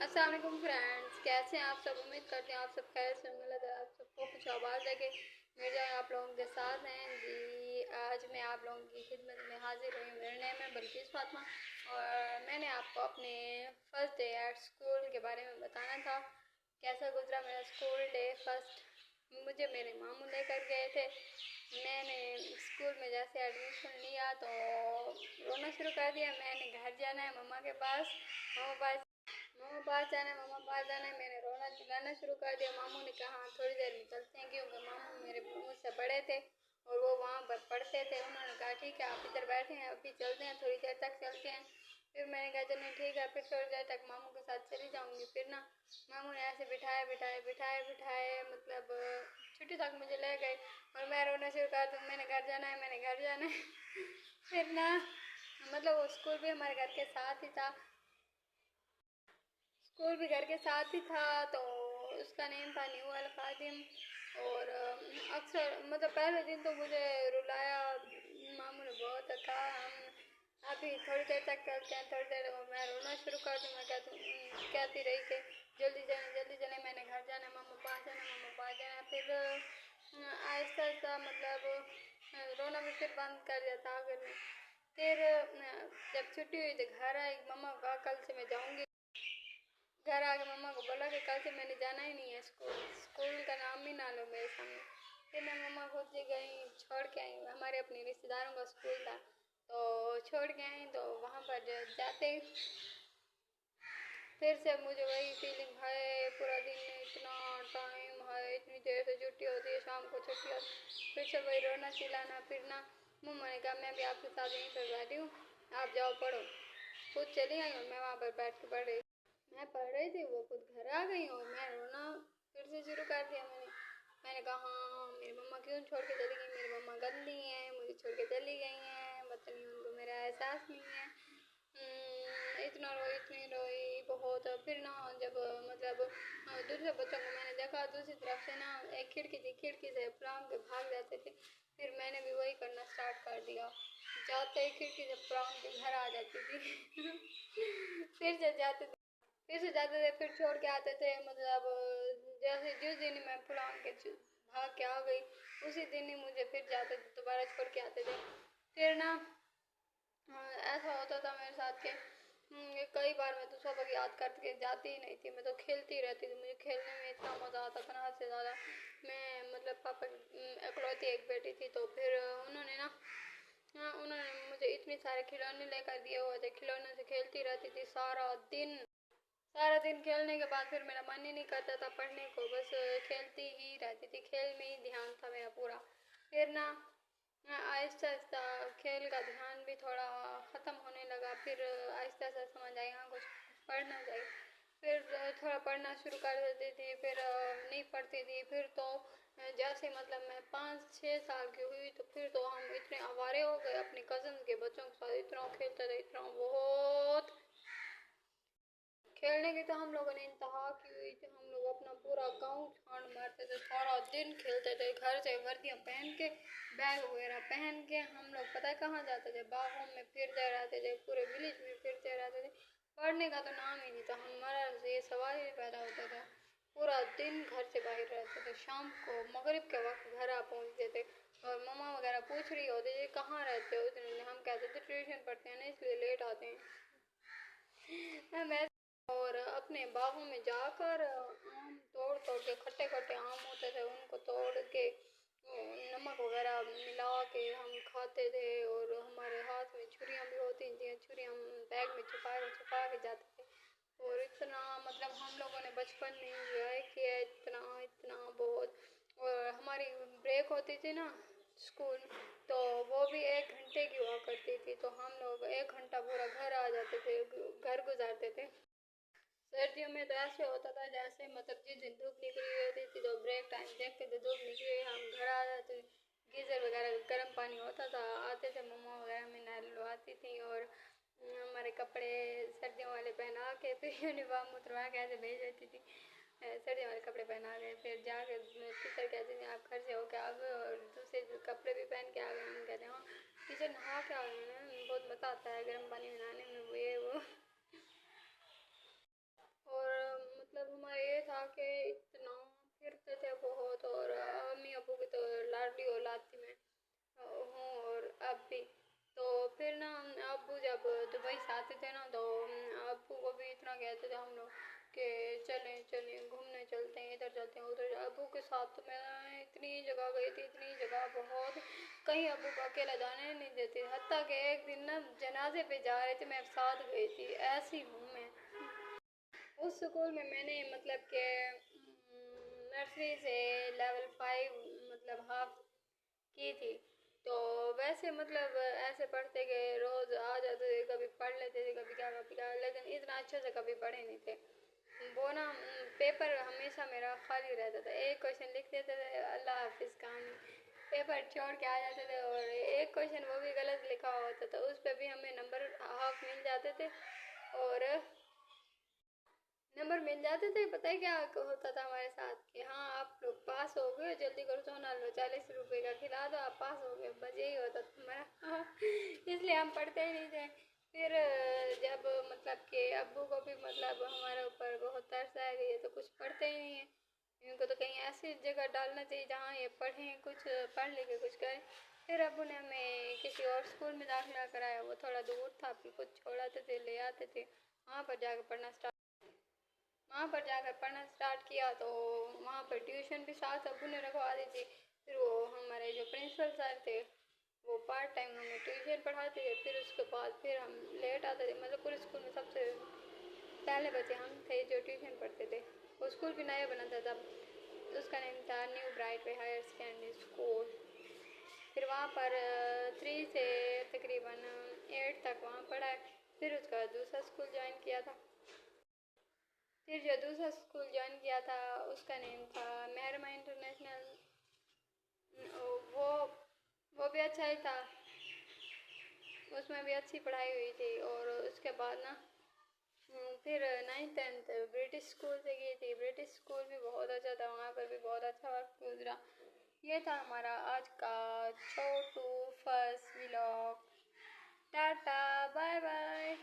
अस्सलाम वालेकुम फ्रेंड्स, कैसे हैं आप सब। उम्मीद करते हैं आप सब खैर से होंगे। आप सबको कुछ आवाज़ लगे मेरे जाए आप लोगों के साथ हैं जी। आज मैं आप लोगों की खिदमत में हाजिर हुई। मेरा नाम है बल्किस फातिमा और मैंने आपको अपने फर्स्ट डे एट स्कूल के बारे में बताना था। कैसा गुजरा मेरा स्कूल डे फर्स्ट। मुझे मेरे मामू लेकर गए थे। मैंने स्कूल में जैसे एडमिशन लिया तो रोना शुरू कर दिया। मैंने घर जाना है मम्मा के पास, मम्मा पास जाना है, मम्मा पास जाना है। मैंने रोना चिल्लाना शुरू कर दिया। मामू ने कहा हाँ थोड़ी देर में चलते हैं, क्योंकि मामू मेरे मुझसे बड़े थे और वो वहाँ पर पढ़ते थे। उन्होंने कहा ठीक है आप इधर बैठे हैं, अभी चलते हैं, थोड़ी देर तक चलते हैं। फिर मैंने कहा चलो ठीक है, फिर थोड़ी देर तक मामू के साथ चली जाऊँगी। फिर ना मामू ने ऐसे बिठाए बिठाए बिठाए बिठाए मतलब छुट्टी तक मुझे ले गए और मैं रोना शुरू कर दूँ, मैंने घर जाना है, मैंने घर जाना है। फिर ना मतलब वो स्कूल भी हमारे घर के साथ ही था, स्कूल भी घर के साथ ही था। तो उसका नेम था न्यू अल खादिम। और अक्सर मतलब पहले दिन तो मुझे रुलाया, मामू ने बहुत कहा हम अभी थोड़ी देर तक चलते हैं, थोड़ी देर। और मैं रोना शुरू कर दूँ, मैं कहती रही कि जल्दी चले, मैंने घर जाना, मामू पास जाना, मामू पास जाना। फिर आहिस्ता आहिस्ता मतलब रोना भी फिर बंद कर दिया था आखिर में। फिर जब छुट्टी हुई तो घर आई, मम्मा को कहा कल से मैं जाऊँगी। घर आके मम्मा को बोला कि कल से मैंने जाना ही नहीं है स्कूल, स्कूल का नाम ही ना लो मेरे सामने। फिर मैं मम्मा खुद से गई, छोड़ के आई। हमारे अपने रिश्तेदारों का स्कूल था तो छोड़ के आई। तो वहाँ पर जाते फिर से मुझे वही फीलिंग है, पूरा दिन इतना टाइम है, इतनी देर से छुट्टी होती है, शाम को छुट्टी होती, फिर से वही रोना चिल्लाना। फिर ना मम्मा ने कहा मैं भी आपके साथ यहीं पर बैठी हूँ, आप जाओ पढ़ो। खुद चली आई और मैं वहाँ पर बैठ के पढ़ रही। मैं पढ़ रही थी, वो खुद घर आ गई और मैं रोना फिर से शुरू कर दिया। मैंने कहा हाँ मेरी मम्मा क्यों छोड़ के चली गई, मेरी मम्मा गंदी हैं, मुझे छोड़ के चली गई हैं, पता नहीं उनको मेरा एहसास नहीं है। इतनी रोई बहुत। फिर ना जब मतलब दूसरे बच्चों को मैंने देखा दूसरी तरफ से ना एक खिड़की थी, खिड़की से प्रांग के भाग जाते थे। फिर मैंने भी वही करना स्टार्ट कर दिया, जाते ही खिड़की से प्रांग के घर आ जाती थी। फिर से जाते थे, फिर छोड़ के आते थे। मतलब जैसे जिस दिन मैं पुलांग के भाग के आ गई उसी दिन ही मुझे फिर जाते थे, दोबारा छोड़ के आते थे। फिर ना ऐसा होता था मेरे साथ के कई बार मैं तो सबक याद करके जाती ही नहीं थी, मैं तो खेलती रहती थी। मुझे खेलने में इतना मज़ा आता था ना, हद से ज़्यादा। मैं मतलब पापा इकलौती एक बेटी थी, तो फिर उन्होंने ना उन्होंने मुझे इतने सारे खिलौने लेकर दिए हुए थे, खिलौने से खेलती रहती थी सारा दिन खेलने के बाद फिर मेरा मन ही नहीं करता था पढ़ने को, बस खेलती ही रहती थी, खेल में ही ध्यान था मेरा पूरा। फिर ना आहिस्ता आहिस्ता खेल का ध्यान भी थोड़ा ख़त्म होने लगा। फिर आहिस्ता आहिस्ता समझ आई हाँ कुछ पढ़ना चाहिए। फिर थोड़ा पढ़ना शुरू कर देती थी, फिर नहीं पढ़ती थी। फिर तो जैसे मतलब मैं 5-6 साल की हुई तो फिर तो हम इतने आवारे हो गए अपने कज़न के बच्चों के साथ, इतना खेलते थे, इतना बहुत खेलने की तो हम लोगों ने इंतहा की हुई थी। हम लोग अपना पूरा गांव छांड मारते थे, सारा दिन खेलते थे। घर से वर्दियाँ पहन के, बैग वगैरह पहन के हम लोग पता है कहाँ जाते थे, बागों में फिरते रहते थे, पूरे विलेज में फिरते रहते थे। पढ़ने का तो नाम ही नहीं था, हमारा ये सवाल ही पैदा होता था। पूरा दिन घर से बाहर रहते थे, शाम को मगरिब के वक्त घर आ पहुँचते थे। और मम्मा वगैरह पूछ रही होती थी कहाँ रहते हो इतने, हम कहते थे ट्यूशन पढ़ते हैं ना इसलिए लेट आते हैं। मैं और अपने बागों में जाकर आम तोड़ तोड़ के, खट्टे खट्टे आम होते थे उनको तोड़ के नमक वगैरह मिला के हम खाते थे। और हमारे हाथ में छुरियाँ भी होती थी, छुरियाँ हम बैग में छुपा के जाते थे। और इतना मतलब हम लोगों ने बचपन में इंजॉय किया, इतना इतना बहुत। और हमारी ब्रेक होती थी ना स्कूल, तो वो भी 1 घंटे की हुआ करती थी, तो हम लोग 1 घंटा पूरा घर आ जाते थे, घर गुजारते थे। सर्दियों में तो ऐसे होता था जैसे मतलब जिस दिन धूप निकली होती थी तो ब्रेक टाइम देखते थे धूप निकली हुई, हम घर आ जाते। गीज़र वगैरह गर्म पानी होता था, आते थे, मम्मा वगैरह में नहलवाती थी और हमारे कपड़े सर्दियों वाले पहना के फिर यूनिफॉर्म उतरवा के ऐसे भेज देती थी। सर्दियों वाले कपड़े पहना के फिर जाके टीचर कहते थे आप घर से होके आ गए और दूसरे कपड़े भी पहन के आ गए। हम कहते हैं हाँ टीचर नहा के आ गए ना, बहुत मज़ा आता है गर्म पानी में नहाने में, ये वो। और रहते थे हम लोग कि चलें चलें घूमने चलते हैं, इधर चलते हैं उधर। अबू के साथ तो मैं इतनी जगह गई थी, इतनी जगह बहुत, कहीं अबू को अकेला जाने नहीं देती, हत्ता कि एक दिन ना जनाजे पे जा रहे थे, मैं साथ गई थी, ऐसी हूँ मैं। उस स्कूल में मैंने मतलब कि नर्सरी से लेवल 5 मतलब हाफ की थी। तो वैसे मतलब ऐसे पढ़ते गए, रोज आ जाते थे, कभी पढ़ लेते थे, कभी क्या, लेकिन इतना अच्छे से कभी पढ़े नहीं थे। वो ना पेपर हमेशा मेरा खाली रहता था, एक क्वेश्चन लिख देते थे, अल्लाह हाफिज कहानी, पेपर छोड़ के आ जाते थे। और एक क्वेश्चन वो भी गलत लिखा होता था, उस पर भी हमें नंबर हाफ मिल जाते थे। और नंबर मिल जाते थे। पता है क्या होता था हमारे साथ कि हाँ आप लोग पास हो गए, जल्दी करो, सोना लो, 40 रुपए का खिला दो, आप पास हो गए, बस यही होता था हमारा। इसलिए हम पढ़ते ही नहीं थे। फिर जब मतलब कि अब्बू को भी मतलब हमारे ऊपर बहुत तरस आ गई है, तो कुछ पढ़ते ही नहीं है, इनको तो कहीं ऐसी जगह डालना चाहिए जहाँ ये पढ़ें, कुछ पढ़ लिख के कुछ करें। फिर अब्बू ने हमें किसी और स्कूल में दाखिला कराया, वो थोड़ा दूर था, फिर कुछ छोड़ाते थे ले आते थे, वहाँ पर जाकर पढ़ना किया। तो वहाँ पर ट्यूशन भी साथ अब्बू ने रखवा दी थी। फिर वो हमारे जो प्रिंसिपल सर थे वो पार्ट टाइम हमें ट्यूशन पढ़ाते थे। फिर उसके बाद फिर हम लेट आते थे, मतलब पूरे स्कूल में सबसे पहले बच्चे हम थे जो ट्यूशन पढ़ते थे। वो स्कूल भी नया बना था तब, उसका नाम था new bright way higher secondary school. फिर वहाँ पर 3 से तकरीबन 8 तक वहाँ पढ़ा है। फिर उसका बाद दूसरा स्कूल ज्वाइन किया था। फिर जो दूसरा स्कूल ज्वाइन किया था उसका नेम था मेहरमा इंटरनेशनल। वो वो भी अच्छा ही था, उसमें भी अच्छी पढ़ाई हुई थी। और उसके बाद ना फिर 9th 10th ब्रिटिश स्कूल से की थी। ब्रिटिश स्कूल भी बहुत अच्छा था, वहाँ पर भी बहुत अच्छा वक्त गुजरा। ये था हमारा आज का छोटू first vlog. Tata bye bye.